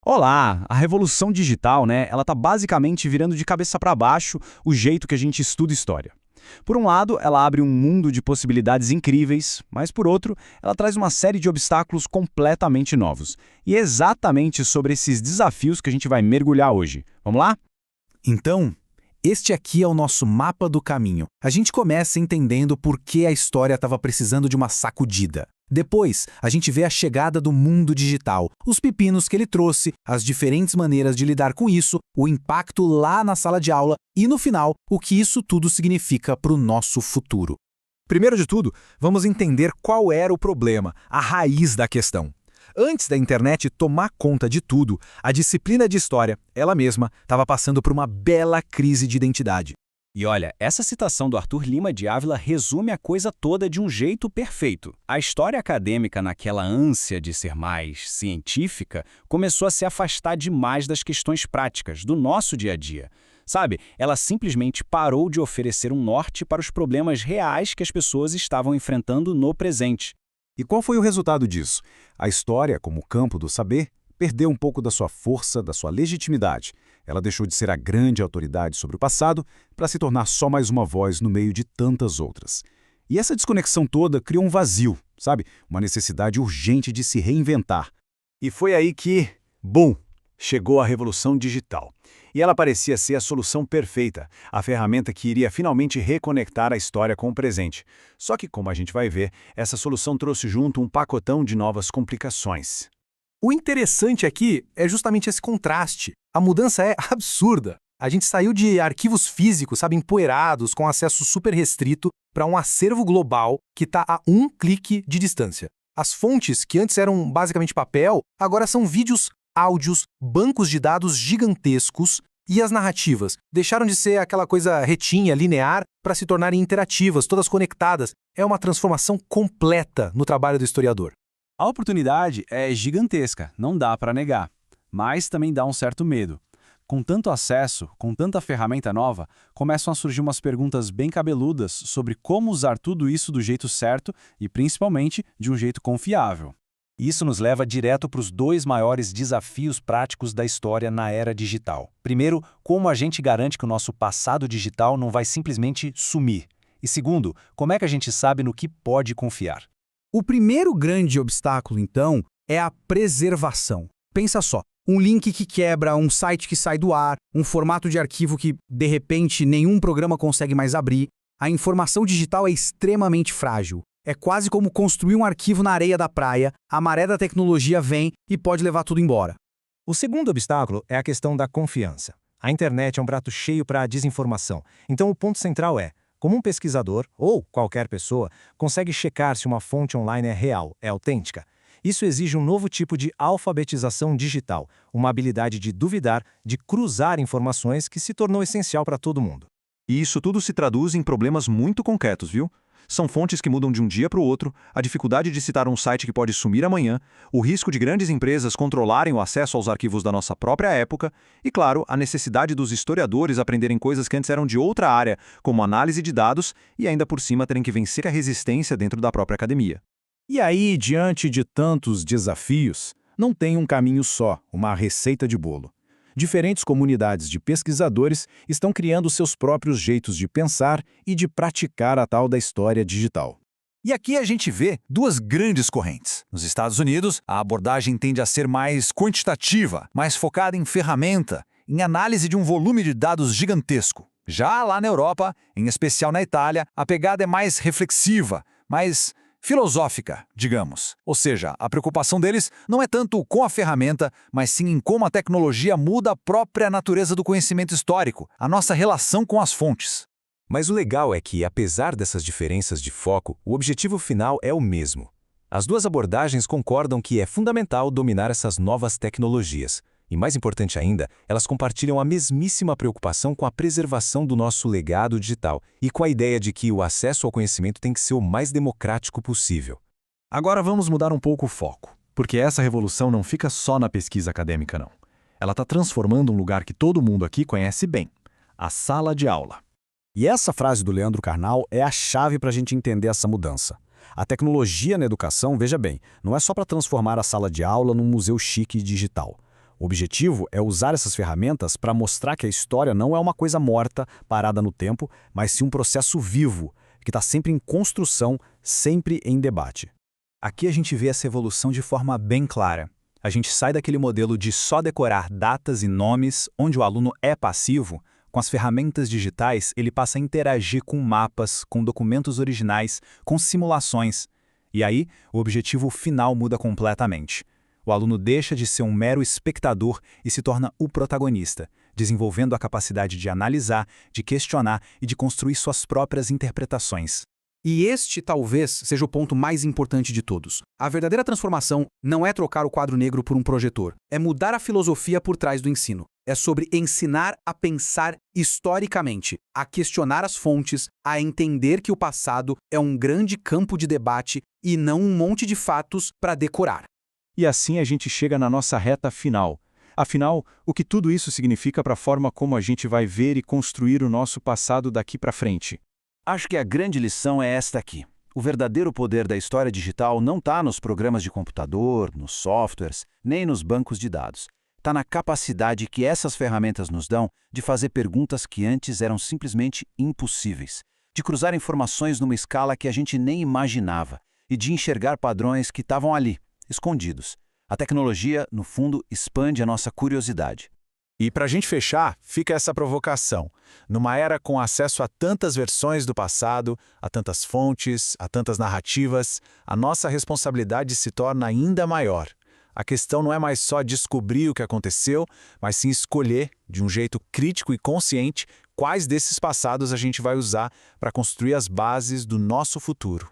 Olá, a revolução digital, ela tá basicamente virando de cabeça para baixo o jeito que a gente estuda história. Por um lado, ela abre um mundo de possibilidades incríveis, mas por outro, ela traz uma série de obstáculos completamente novos. E é exatamente sobre esses desafios que a gente vai mergulhar hoje. Vamos lá? Então, este aqui é o nosso mapa do caminho. A gente começa entendendo por que a história estava precisando de uma sacudida. Depois, a gente vê a chegada do mundo digital, os pepinos que ele trouxe, as diferentes maneiras de lidar com isso, o impacto lá na sala de aula e, no final, o que isso tudo significa para o nosso futuro. Primeiro de tudo, vamos entender qual era o problema, a raiz da questão. Antes da internet tomar conta de tudo, a disciplina de história, ela mesma, estava passando por uma bela crise de identidade. E olha, essa citação do Arthur Lima de Ávila resume a coisa toda de um jeito perfeito. A história acadêmica, naquela ânsia de ser mais científica, começou a se afastar demais das questões práticas, do nosso dia a dia. Sabe, ela simplesmente parou de oferecer um norte para os problemas reais que as pessoas estavam enfrentando no presente. E qual foi o resultado disso? A história, como campo do saber, perdeu um pouco da sua força, da sua legitimidade. Ela deixou de ser a grande autoridade sobre o passado para se tornar só mais uma voz no meio de tantas outras. E essa desconexão toda criou um vazio, sabe? Uma necessidade urgente de se reinventar. E foi aí que, bum, chegou a revolução digital. E ela parecia ser a solução perfeita, a ferramenta que iria finalmente reconectar a história com o presente. Só que, como a gente vai ver, essa solução trouxe junto um pacotão de novas complicações. O interessante aqui é justamente esse contraste. A mudança é absurda. A gente saiu de arquivos físicos, sabe, empoeirados, com acesso super restrito, para um acervo global que está a um clique de distância. As fontes, que antes eram basicamente papel, agora são vídeos, áudios, bancos de dados gigantescos, e as narrativas deixaram de ser aquela coisa retinha, linear, para se tornarem interativas, todas conectadas. É uma transformação completa no trabalho do historiador. A oportunidade é gigantesca, não dá para negar, mas também dá um certo medo. Com tanto acesso, com tanta ferramenta nova, começam a surgir umas perguntas bem cabeludas sobre como usar tudo isso do jeito certo e, principalmente, de um jeito confiável. Isso nos leva direto para os dois maiores desafios práticos da história na era digital. Primeiro, como a gente garante que o nosso passado digital não vai simplesmente sumir? E segundo, como é que a gente sabe no que pode confiar? O primeiro grande obstáculo, então, é a preservação. Pensa só, um link que quebra, um site que sai do ar, um formato de arquivo que, de repente, nenhum programa consegue mais abrir. A informação digital é extremamente frágil. É quase como construir um arquivo na areia da praia, a maré da tecnologia vem e pode levar tudo embora. O segundo obstáculo é a questão da confiança. A internet é um prato cheio para a desinformação, então o ponto central é: como um pesquisador, ou qualquer pessoa, consegue checar se uma fonte online é real, é autêntica? Isso exige um novo tipo de alfabetização digital, uma habilidade de duvidar, de cruzar informações que se tornou essencial para todo mundo. E isso tudo se traduz em problemas muito concretos, viu? São fontes que mudam de um dia para o outro, a dificuldade de citar um site que pode sumir amanhã, o risco de grandes empresas controlarem o acesso aos arquivos da nossa própria época e, claro, a necessidade dos historiadores aprenderem coisas que antes eram de outra área, como análise de dados, e ainda por cima terem que vencer a resistência dentro da própria academia. E aí, diante de tantos desafios, não tem um caminho só, uma receita de bolo. Diferentes comunidades de pesquisadores estão criando seus próprios jeitos de pensar e de praticar a tal da história digital. E aqui a gente vê duas grandes correntes. Nos Estados Unidos, a abordagem tende a ser mais quantitativa, mais focada em ferramenta, em análise de um volume de dados gigantesco. Já lá na Europa, em especial na Itália, a pegada é mais reflexiva, mais filosófica, digamos. Ou seja, a preocupação deles não é tanto com a ferramenta, mas sim em como a tecnologia muda a própria natureza do conhecimento histórico, a nossa relação com as fontes. Mas o legal é que, apesar dessas diferenças de foco, o objetivo final é o mesmo. As duas abordagens concordam que é fundamental dominar essas novas tecnologias. E mais importante ainda, elas compartilham a mesmíssima preocupação com a preservação do nosso legado digital e com a ideia de que o acesso ao conhecimento tem que ser o mais democrático possível. Agora vamos mudar um pouco o foco, porque essa revolução não fica só na pesquisa acadêmica, não. Ela está transformando um lugar que todo mundo aqui conhece bem, a sala de aula. E essa frase do Leandro Carnal é a chave para a gente entender essa mudança. A tecnologia na educação, veja bem, não é só para transformar a sala de aula num museu chique e digital. O objetivo é usar essas ferramentas para mostrar que a história não é uma coisa morta, parada no tempo, mas sim um processo vivo, que está sempre em construção, sempre em debate. Aqui a gente vê essa evolução de forma bem clara. A gente sai daquele modelo de só decorar datas e nomes, onde o aluno é passivo. Com as ferramentas digitais, ele passa a interagir com mapas, com documentos originais, com simulações. E aí, o objetivo final muda completamente. O aluno deixa de ser um mero espectador e se torna o protagonista, desenvolvendo a capacidade de analisar, de questionar e de construir suas próprias interpretações. E este talvez seja o ponto mais importante de todos. A verdadeira transformação não é trocar o quadro negro por um projetor, é mudar a filosofia por trás do ensino. É sobre ensinar a pensar historicamente, a questionar as fontes, a entender que o passado é um grande campo de debate e não um monte de fatos para decorar. E assim a gente chega na nossa reta final. Afinal, o que tudo isso significa para a forma como a gente vai ver e construir o nosso passado daqui para frente? Acho que a grande lição é esta aqui. O verdadeiro poder da história digital não está nos programas de computador, nos softwares, nem nos bancos de dados. Está na capacidade que essas ferramentas nos dão de fazer perguntas que antes eram simplesmente impossíveis, de cruzar informações numa escala que a gente nem imaginava e de enxergar padrões que estavam ali, escondidos. A tecnologia, no fundo, expande a nossa curiosidade. E para a gente fechar, fica essa provocação. Numa era com acesso a tantas versões do passado, a tantas fontes, a tantas narrativas, a nossa responsabilidade se torna ainda maior. A questão não é mais só descobrir o que aconteceu, mas sim escolher, de um jeito crítico e consciente, quais desses passados a gente vai usar para construir as bases do nosso futuro.